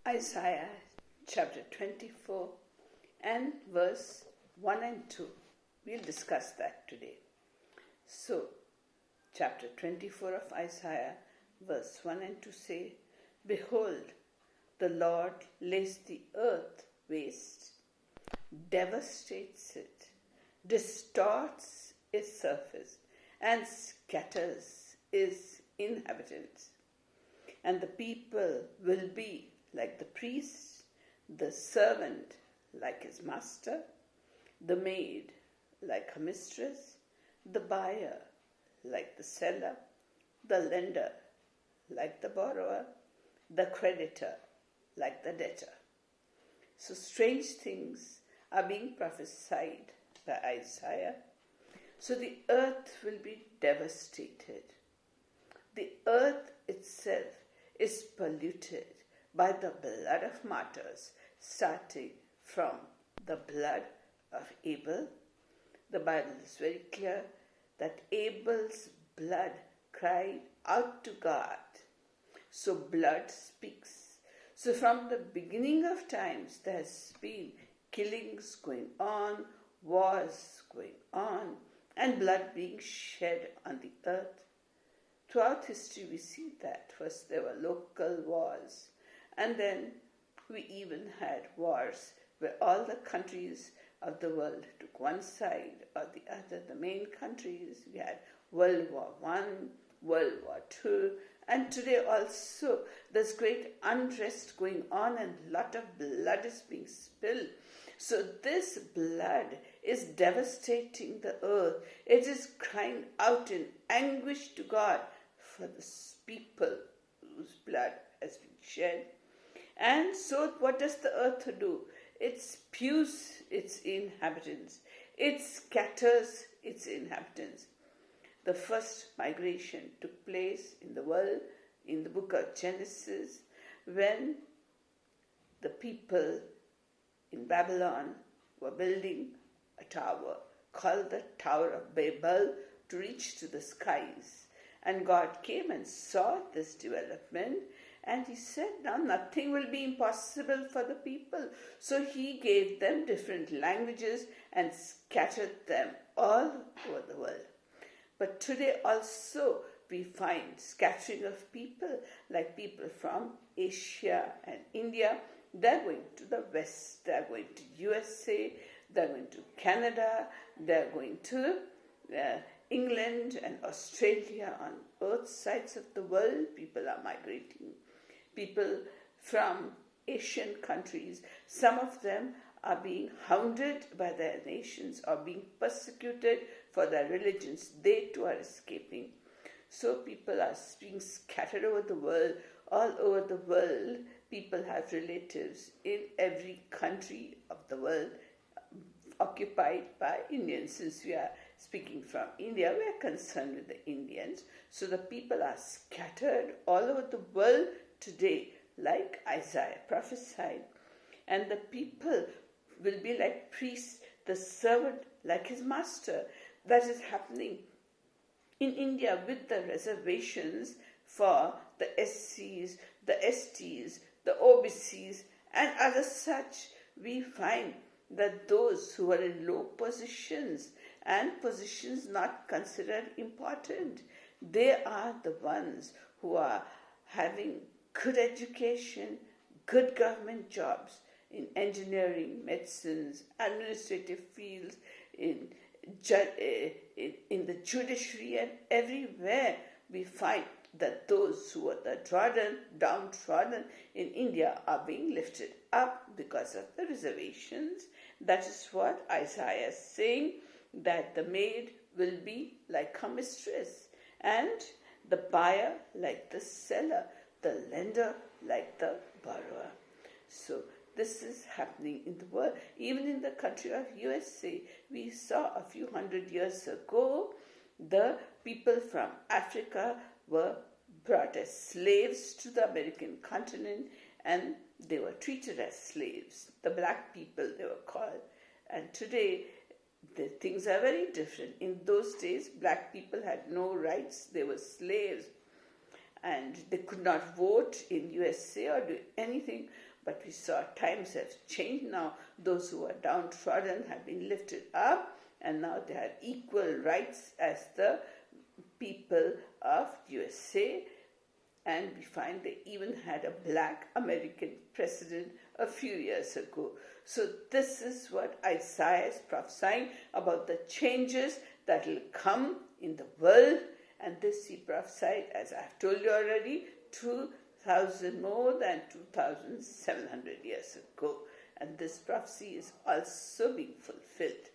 Isaiah chapter 24 and verse 1 and 2. We'll discuss that today. So, chapter 24 of Isaiah, verse 1 and 2 say, "Behold, the Lord lays the earth waste, devastates it, distorts its surface, and scatters its inhabitants. And the people will be like the priest, the servant like his master, the maid like her mistress, the buyer like the seller, the lender like the borrower, the creditor like the debtor." So strange things are being prophesied by Isaiah. So the earth will be devastated. The earth itself is polluted by the blood of martyrs, starting from the blood of Abel. The Bible is very clear that Abel's blood cried out to God. So blood speaks. So from the beginning of times, there has been killings going on, wars going on, and blood being shed on the earth. Throughout history, we see that. First, there were local wars, and then we even had wars where all the countries of the world took one side or the other. The main countries, we had World War I, World War II, and today also there's great unrest going on and a lot of blood is being spilled. So this blood is devastating the earth. It is crying out in anguish to God for the people whose blood has been shed. And so what does the earth do? It spews its inhabitants. It scatters its inhabitants. The first migration took place in the world in the book of Genesis when the people in Babylon were building a tower called the Tower of Babel to reach to the skies. And God came and saw this development, and he said, now nothing will be impossible for the people. So he gave them different languages and scattered them all over the world. But today also we find scattering of people, like people from Asia and India. They're going to the West, they're going to USA, they're going to Canada, they're going to England and Australia. On both sides of the world, people are migrating. People from Asian countries, some of them are being hounded by their nations or being persecuted for their religions. They too are escaping. So people are being scattered over the world. All over the world, people have relatives in every country of the world occupied by Indians. Since we are speaking from India, we are concerned with the Indians. So the people are scattered all over the world today, like Isaiah prophesied. And the people will be like priests, the servant like his master. That is happening in India with the reservations for the SCs, the STs, the OBCs, and other such. We find that those who are in low positions and positions not considered important, they are the ones who are having good education, good government jobs in engineering, medicines, administrative fields, in the judiciary, and everywhere we find that those who are the downtrodden in India are being lifted up because of the reservations. That is what Isaiah is saying, that the maid will be like her mistress, and the buyer like the seller, the lender like the borrower. So this is happening in the world. Even in the country of USA, we saw a few hundred years ago, the people from Africa were brought as slaves to the American continent, and they were treated as slaves. The black people, they were called. And today, the things are very different. In those days, black people had no rights. They were slaves. and they could not vote in USA or do anything. But we saw times have changed now. Those who are downtrodden have been lifted up, and now they have equal rights as the people of USA. And we find they even had a black American president a few years ago. So this is what Isaiah is prophesying about, the changes that will come in the world. And this he prophesied, as I've told you already, more than 2,700 years ago. And this prophecy is also being fulfilled.